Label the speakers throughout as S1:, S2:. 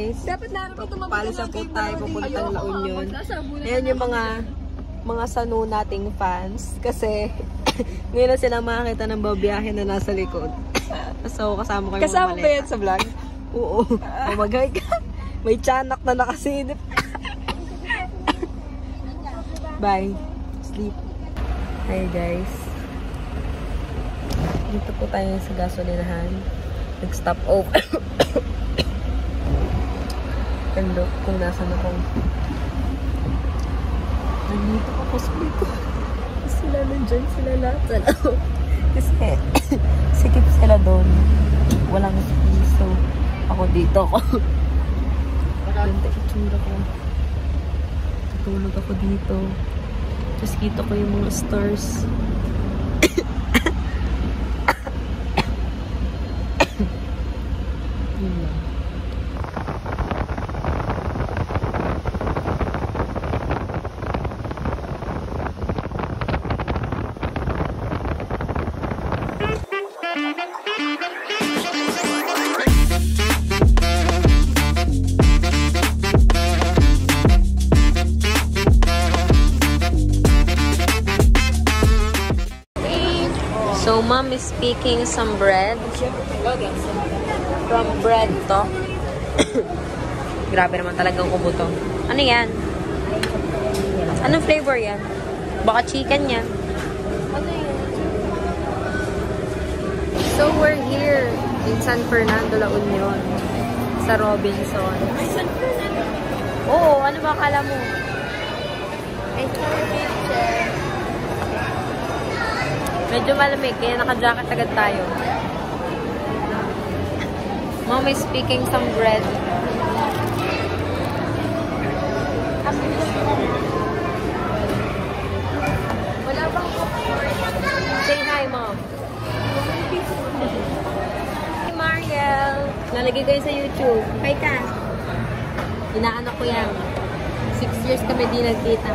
S1: guys. Palisa po tayo pupuntang La Union. Ayan yung mga sanu nating fans. Kasi ngayon na sila makakita ng babiyahe na nasa likod. So kasama kayo.
S2: Kasama ba yan sa vlog?
S1: Oo. Mamagay ka. May tiyanak na nakasinip. Bye. Sleep. Hi guys. Dito po tayo sa gasolinahan. Nag-stop over. And look kung nasan ako. Nandito ako sa likod. Sila nandyan, sila lahat. Kasi sikip sila doon. Walang piso. Ako dito ako. Ganda itsura ko. Tutulog ako dito. Tapos kita ko yung mga stars. Yun lang. So, mom is picking some bread. From bread to. Grabe naman talagang kubo to. Ano yan? Anong flavor yan? Baka chicken yan. Ano yan? So, we're here in San Fernando, La Union. Sa Robinson. San Fernando? Oo, ano ba akala mo? I saw a picture. Medyo malamig, kaya naka-jacket agad tayo. Mom is picking some bread. Wala bang say hi, Mom. Hi, Mariel. Nalagay ko yun sa YouTube. Hi ka. Inaanak ko yan. 6 years kami di nagkita.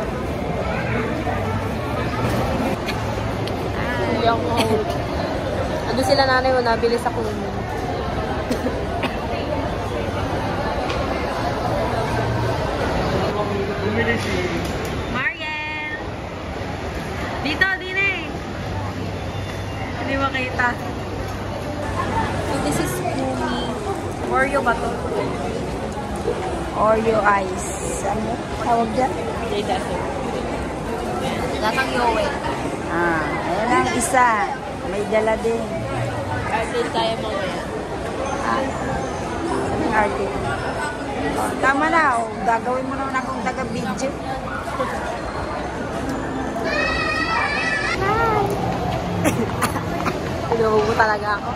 S1: Ano sila nanay mo, nabili sa kuno. Mariel! Dito, din eh! Hindi makita. So this is Kumi. Oreo ba to? Oreo ice. Ano? Tawag dyan? Latang yowe.
S2: Ayan ang isa. May dala din.
S1: Arcade tayo mamaya.
S2: Anong arcade? Oh, tama na. Oh. Gagawin mo naman akong taga-video.
S1: Pinuhubo talaga ako.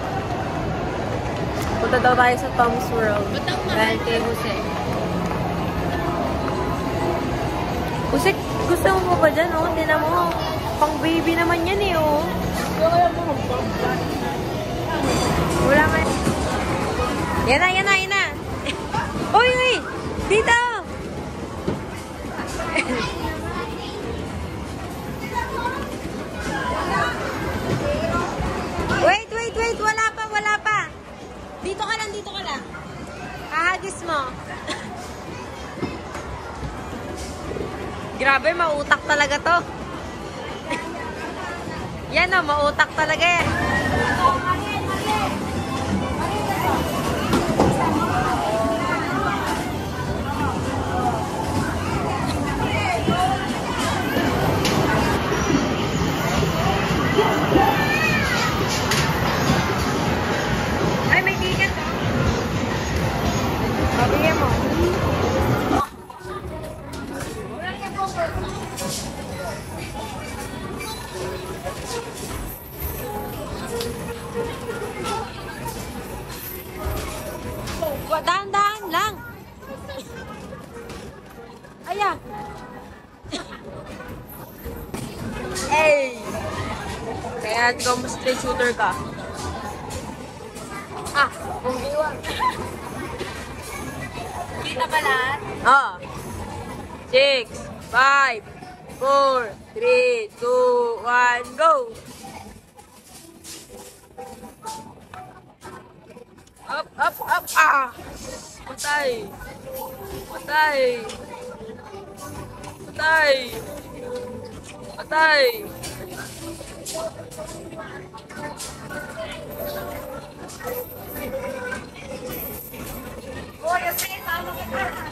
S1: Punta daw tayo sa Tom's World. Dahil kay Jose. Jose, gusto mo ba dyan, oh? Tingnan mo. Pang baby naman yan eh, oh. Wala man. Yan na, yan na, yan na. Uy, uy! Dito! Wait, wait, wait! Wala pa, wala pa! Dito ka lang, dito ka lang. Ahagis mo. Grabe, mautak talaga to. Yan o, mautak talaga yan. Ay, may ticket o. Pabigyan mo. Dahan-dahan lang. Aya. Hey. Kaya kung straight shooter ka. Kung iwan. Kita ba lahat? Oo. 6, 5, 4, 3, 2, 1, go! Up, up, up, ah! Patay! Patay! Patay! Patay!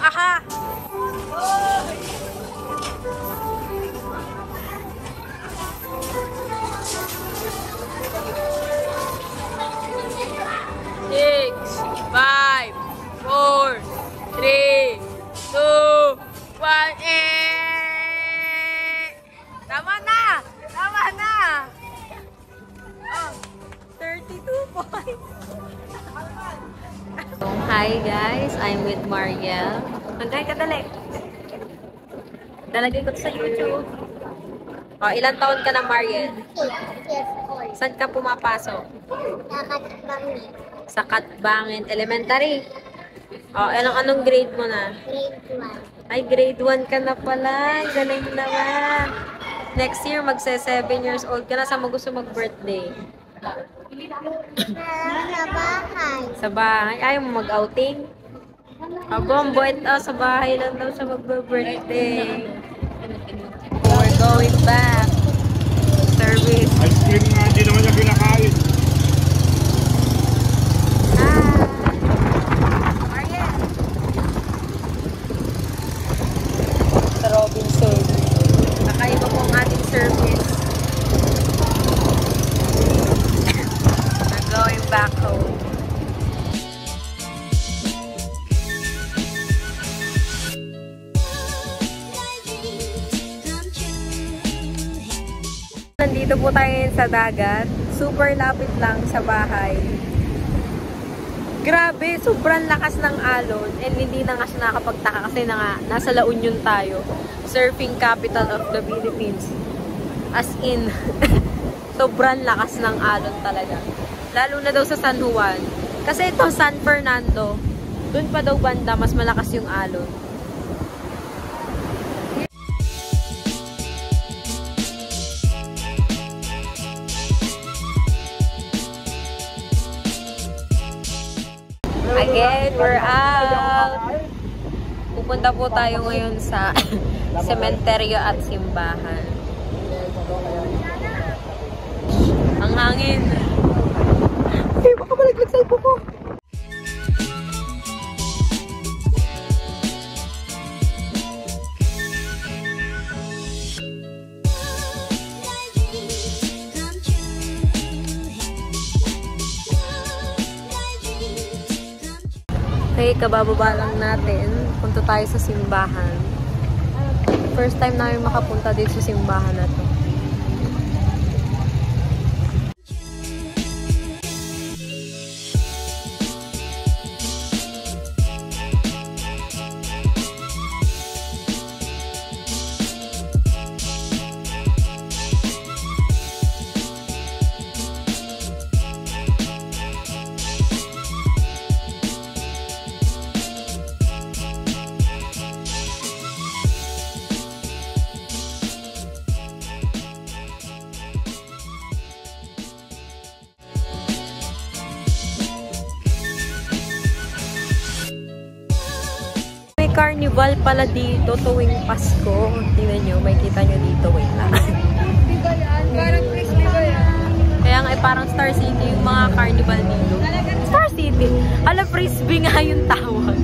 S1: Aha! Six, 5, 4, 3, 2, 1, Tama na! Tama na! Oh, 32 points. Hi guys, I'm with Mariel. Hanggang ka dali. Dalagay ko sa YouTube. Oh, ilang taon ka na, Mariel?
S2: 12 years old.
S1: Saan ka pumapasok?
S2: Nakatbangin.
S1: Sa Katbangin Elementary. Oh, anong grade mo na?
S2: Grade 1.
S1: Ay, grade 1 ka na pala. Galing naman. Next year, magse 7 years old ka na. Saan mo gusto mag-birthday?
S2: Sa bahay.
S1: Sa bahay. Ayaw mo mag-outing? Abong, buwet sa bahay lang daw siya mag-birthday. We're going back. Service.
S3: Ice cream nga, hindi naman niya kinakain.
S1: Sa Robinson. Nakaiba po ang ating service. I'm going back home. Nandito po tayo sa dagat. Super lapit lang sa bahay. Grabe, sobrang lakas ng alon and hindi na nga siya nakapagtaka kasi na nga, nasa La Union tayo. Surfing capital of the Philippines. As in, sobrang lakas ng alon talaga. Lalo na daw sa San Juan. Kasi ito, San Fernando, dun pa daw banda, mas malakas yung alon. Again, we're out. Pupunta po tayo ngayon sa sementeryo at simbahan. Ang hangin. Hey, baka malaglag sa ipo ko. Okay, kabababa lang natin. Punta tayo sa simbahan. First time namin makapunta dito sa simbahan na to. Carnival pala dito tuwing Pasko. Tingnan nyo, may kita nyo dito. Wait lang.
S2: Parang crispy ba yan?
S1: Kaya nga, parang Star City yung mga carnival dito. Star City? Ala, frisbee nga yung tawag.